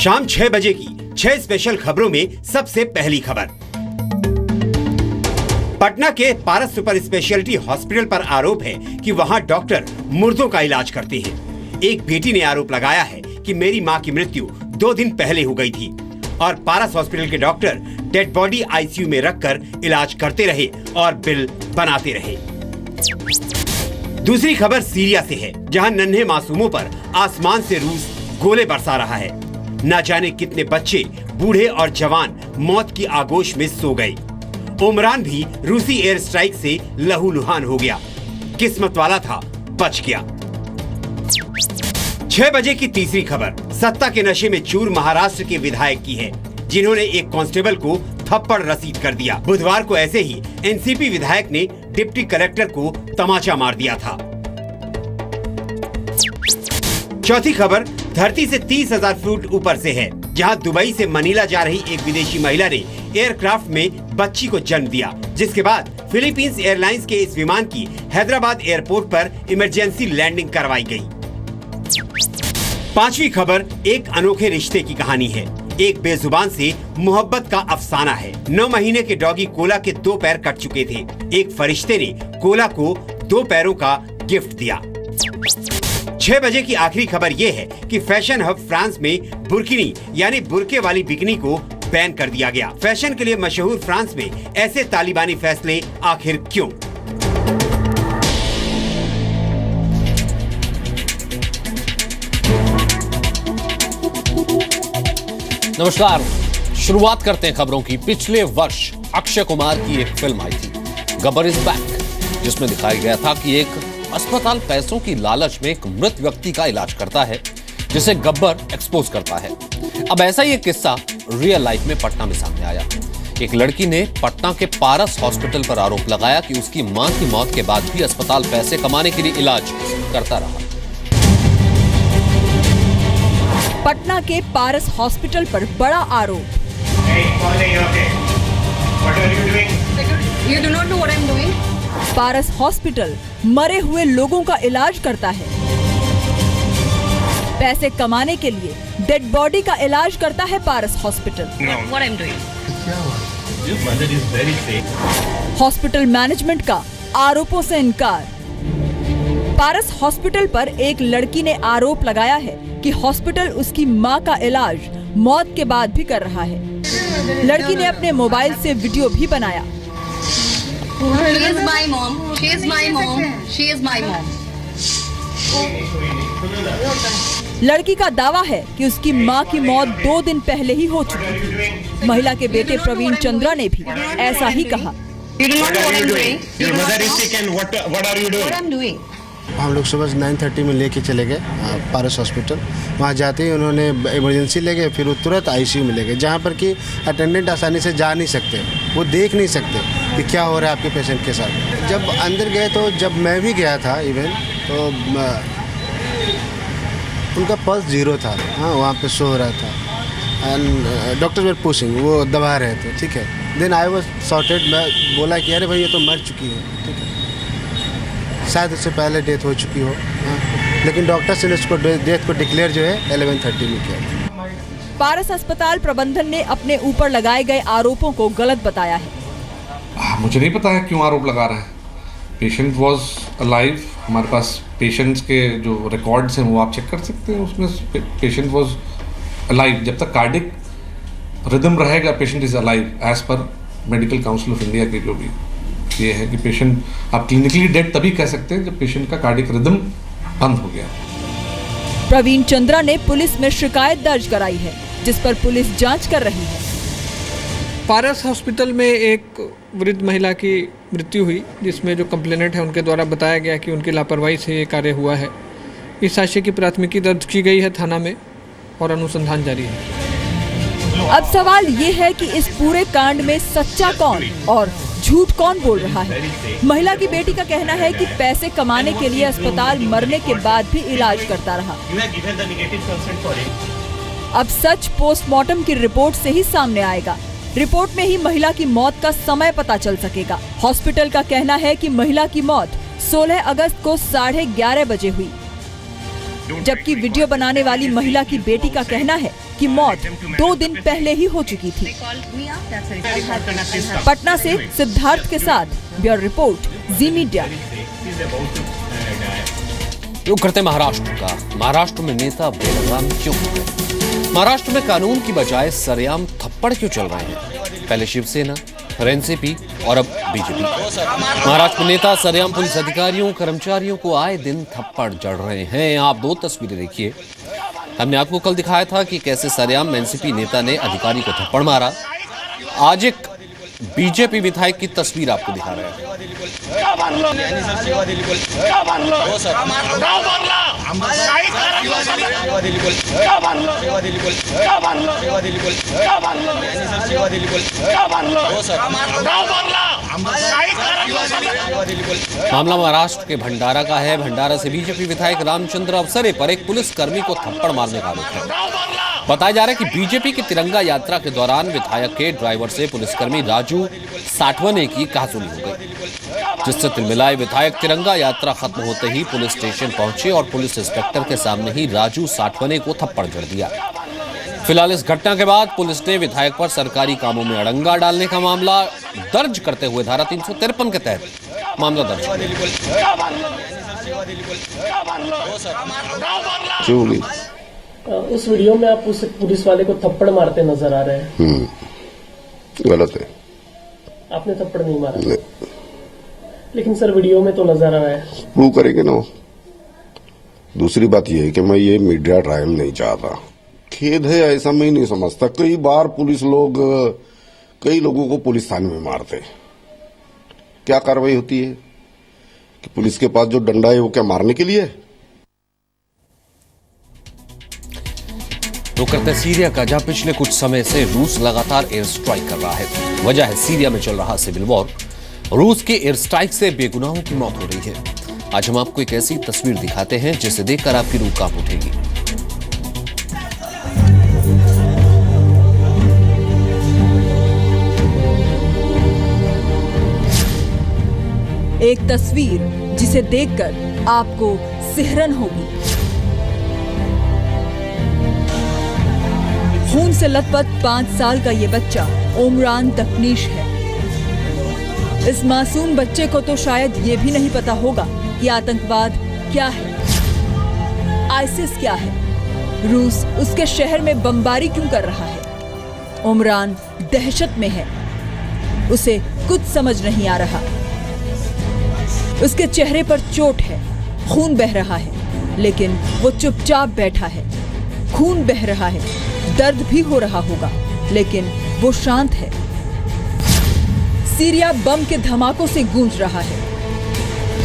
शाम 6 बजे की 6 स्पेशल खबरों में सबसे पहली खबर। पटना के पारस सुपर स्पेशलिटी हॉस्पिटल पर आरोप है कि वहां डॉक्टर मुर्दों का इलाज करते हैं। एक बेटी ने आरोप लगाया है कि मेरी मां की मृत्यु 2 दिन पहले हो गई थी और पारस हॉस्पिटल के डॉक्टर डेड बॉडी आईसीयू में रखकर इलाज करते रहे और बिल बनाते रहे। दूसरी खबर सीरिया से है, जहां नन्हे मासूमों पर आसमान से रूस गोले बरसा रहा है। न जाने कितने बच्चे, बूढ़े और जवान मौत की आगोश में सो गए। उमरान भी रूसी एयर स्ट्राइक से लहूलुहान हो गया। किस्मत वाला था, बच गया। 6 बजे की तीसरी खबर सत्ता के नशे में चूर महाराष्ट्र के विधायक की है, जिन्होंने एक कांस्टेबल को थप्पड़ रसीद कर दिया। बुधवार को ऐसे ही एनसीपी विधायक ने डिप्टी कलेक्टर को तमाचा मार दिया था। चौथी खबर धरती से 30,000 फुट ऊपर से है, जहां दुबई से मनीला जा रही एक विदेशी महिला ने एयरक्राफ्ट में बच्ची को जन्म दिया, जिसके बाद फिलीपींस एयरलाइंस के इस विमान की हैदराबाद एयरपोर्ट पर इमरजेंसी लैंडिंग करवाई गई। पांचवी खबर एक अनोखे रिश्ते की कहानी है। एक बेजुबान से मोहब्बत का अफसाना है। 9 महीने के डॉगी कोला के 2 पैर कट चुके थे। एक फरिश्ते ने कोला को 2 पैरों का गिफ्ट दिया। 6 बजे की आखिरी खबर ये है कि फैशन हब फ्रांस में बुर्किनी यानी बुरके वाली बिकनी को बैन कर दिया गया। फैशन के लिए मशहूर फ्रांस में ऐसे तालिबानी फैसले आखिर क्यों? नमस्कार, शुरुआत करते हैं खबरों की। पिछले वर्ष अक्षय कुमार की एक फिल्म आई थी, गब्बर इज बैक, जिसमें दिखाया गया था कि एक अस्पताल पैसों की लालच में एक मृत व्यक्ति का इलाज करता है, जिसे गब्बर एक्सपोज करता है। अब ऐसा ही एक किस्सा रियल लाइफ में पटना में सामने आया। एक लड़की ने पटना के पारस हॉस्पिटल पर आरोप लगाया कि उसकी मां की मौत के बाद भी अस्पताल पैसे कमाने के लिए इलाज करता रहा। पटना के पारस हॉस्पिटल पर बड़ा आरोप। You do not know what I'm doing? Paras hospital मरे हुए लोगों का इलाज करता है। पैसे कमाने के लिए डेड बॉडी का इलाज करता है Paras hospital. What I'm doing? Hospital management का आरोपों से इनकार। पारस हॉस्पिटल पर एक लड़की ने आरोप लगाया है कि हॉस्पिटल उसकी मां का इलाज मौत के बाद भी कर रहा है। लड़की ने अपने मोबाइल से वीडियो भी बनाया। She is my mom. She is my mom. She is my mom. लड़की का दावा है कि उसकी मां की मौत 2 दिन पहले ही हो चुकी थी। महिला के बेटे प्रवीण चंद्रा ने भी ऐसा ही कहा। You do not know what I'm doing. Your mother is sick and what are you doing? What I'm doing? हम लोग सुबह 9:30 में लेके चले गए पारस हॉस्पिटल। वहाँ जाते ही उन्होंने इमरजेंसी ले गए, फिर वो तुरंत आईसीयू में ले गए, जहाँ पर कि अटेंडेंट आसानी से जा नहीं सकते, वो देख नहीं सकते कि क्या हो रहा है आपके पेशेंट के साथ। जब अंदर गए तो जब मैं भी गया था इवन, तो उनका पल्स 0 था। हाँ, वहाँ पे सो रहा था एंड डॉक्टर वर पुशिंग, वो दबा रहे थे। ठीक है, देन आई वाज सॉर्टेड। मैं बोला कि अरे भाई ये तो मर चुकी है, ठीक है, शायद उससे पहले डेथ हो चुकी हो। लेकिन डॉक्टर्स ने उसको डेथ को डिक्लेयर जो है 11:30 में किया। पारस अस्पताल प्रबंधन ने अपने ऊपर लगाए गए आरोपों को गलत बताया है। मुझे नहीं पता है क्यों आरोप लगा रहा है। Patient was alive. हमारे पास पेशेंट्स के जो रिकॉर्ड्स हैं वो आप चेक कर सकते हैं, उसमें पेशेंट वॉज अलाइव। जब तक कार्डिक रिदम रहेगा, patient is alive as per medical council of India के जो भी ये है कि पेशेंट, आप क्लिनिकली डेड तभी कह सकते हैं जब पेशेंट का कार्डिक रिदम बंद हो गया। प्रवीण चंद्रा ने पुलिस में शिकायत दर्ज कराई है, जिस पर पुलिस जांच कर रही है। पारस हॉस्पिटल में एक वृद्ध महिला की मृत्यु हुई, जिसमें जो कंप्लेनेंट है उनके द्वारा बताया गया कि उनकी लापरवाही से ये कार्य हुआ है। इस आशय की प्राथमिकी दर्ज की गई है थाना में और अनुसंधान जारी है। अब सवाल ये है कि इस पूरे कांड में सच्चा कौन और झूठ कौन बोल रहा है। महिला की बेटी का कहना है कि पैसे कमाने के लिए अस्पताल मरने के बाद भी इलाज करता रहा। अब सच पोस्टमार्टम की रिपोर्ट से ही सामने आएगा। रिपोर्ट में ही महिला की मौत का समय पता चल सकेगा। हॉस्पिटल का कहना है कि महिला की मौत 16 अगस्त को 11:30 बजे हुई, जबकि वीडियो बनाने वाली महिला की बेटी का कहना है कि मौत 2 दिन पहले ही हो चुकी थी। पटना से सिद्धार्थ के साथ ब्यूरो रिपोर्ट, जी मीडिया। रुक करते महाराष्ट्र का। महाराष्ट्र में नेता बेलगाम क्यों हो गए? महाराष्ट्र में कानून की बजाय सरेआम थप्पड़ क्यों चल रहे हैं? पहले शिवसेना, फिर एनसीपी और अब बीजेपी। महाराष्ट्र में नेता सरेआम पुलिस अधिकारियों, कर्मचारियों को आए दिन थप्पड़ जड़ रहे हैं। आप 2 तस्वीरें देखिए। हमने आपको कल दिखाया था कि कैसे सरेआम एनसीपी नेता ने अधिकारी को थप्पड़ मारा। आज एक बीजेपी विधायक की तस्वीर आपको दिखा रहे हैं। मामला महाराष्ट्र के भंडारा का है। भंडारा से बीजेपी विधायक रामचंद्र अवसरे पर एक पुलिसकर्मी को थप्पड़ मारने का आरोप है। बताया जा रहा है कि बीजेपी की तिरंगा यात्रा के दौरान विधायक के ड्राइवर से पुलिसकर्मी राजू साठवने की कहासुनी हो गई, जिससे तिलमिलाए विधायक तिरंगा यात्रा खत्म होते ही पुलिस स्टेशन पहुंचे और पुलिस इंस्पेक्टर के सामने ही राजू साठवने को थप्पड़ जड़ दिया। फिलहाल इस घटना के बाद पुलिस ने विधायक पर सरकारी कामों में अड़ंगा डालने का मामला दर्ज करते हुए धारा 353 के तहत मामला दर्ज किया। उस वीडियो में आप उस पुलिस वाले को थप्पड़ मारते नजर आ रहे हैं। गलत है। आपने थप्पड़ नहीं मारा? नहीं। लेकिन सर वीडियो में तो नजर आ रहा है। प्रूव करेंगे ना। दूसरी बात यह है कि मैं ये मीडिया ट्रायल नहीं चाहता। खेद है, ऐसा मैं नहीं समझता। कई बार पुलिस लोग कई लोगों को पुलिस थाने में मारते। क्या कार्रवाई होती है कि पुलिस के पास जो डंडा है वो क्या मारने के लिए है? तो करते सीरिया का, जहां पिछले कुछ समय से रूस लगातार एयर स्ट्राइक कर रहा है। वजह है सीरिया में चल रहा सिविल वॉर। रूस के एयर स्ट्राइक से बेगुनाहों की मौत हो रही है। आज हम आपको एक ऐसी तस्वीर दिखाते हैं जिसे देखकर आपकी रूह कांप उठेगी। एक तस्वीर जिसे देखकर आपको सिहरन होगी। खून से लथपथ 5 साल का ये बच्चा ओमरान तकनीश है। इस मासूम बच्चे को तो शायद ये भी नहीं पता होगा कि आतंकवाद क्या है, आईसिस क्या है, रूस उसके शहर में बमबारी क्यों कर रहा है। ओमरान दहशत में है, उसे कुछ समझ नहीं आ रहा। उसके चेहरे पर चोट है, खून बह रहा है, लेकिन वो चुपचाप बैठा है। खून बह रहा है, दर्द भी हो रहा होगा, लेकिन वो शांत है। सीरिया बम के धमाकों से गूंज रहा है।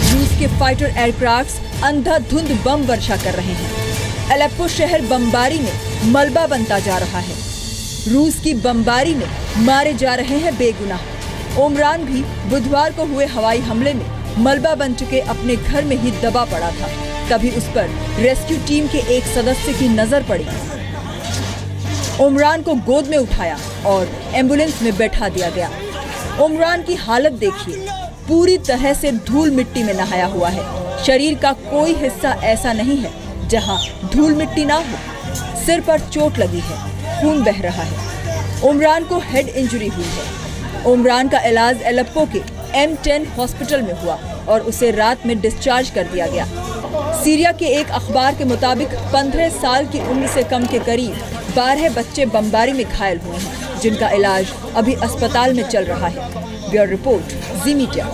रूस के फाइटर एयरक्राफ्ट्स अंधाधुंध बम वर्षा कर रहे हैं। अलेप्पो शहर बमबारी में मलबा बनता जा रहा है। रूस की बमबारी में मारे जा रहे हैं बेगुनाह। ओमरान भी बुधवार को हुए हवाई हमले में मलबा बन चुके अपने घर में ही दबा पड़ा था। तभी उस पर रेस्क्यू टीम के एक सदस्य की नजर पड़ी। ओमरान को गोद में उठाया और एम्बुलेंस में बैठा दिया गया। ओमरान की हालत देखिए, पूरी तरह से धूल मिट्टी में नहाया हुआ है। शरीर का कोई हिस्सा ऐसा नहीं है जहां धूल मिट्टी ना हो। सिर पर चोट लगी है, खून बह रहा है। ओमरान को हेड इंजरी हुई है। ओमरान का इलाज अलेप्पो के M10 हॉस्पिटल में हुआ और उसे रात में डिस्चार्ज कर दिया गया। सीरिया के एक अखबार के मुताबिक 15 साल की उम्र से कम के करीब 12 बच्चे बमबारी में घायल हुए हैं, जिनका इलाज अभी अस्पताल में चल रहा है। ब्यूरो रिपोर्ट, जी मीडिया।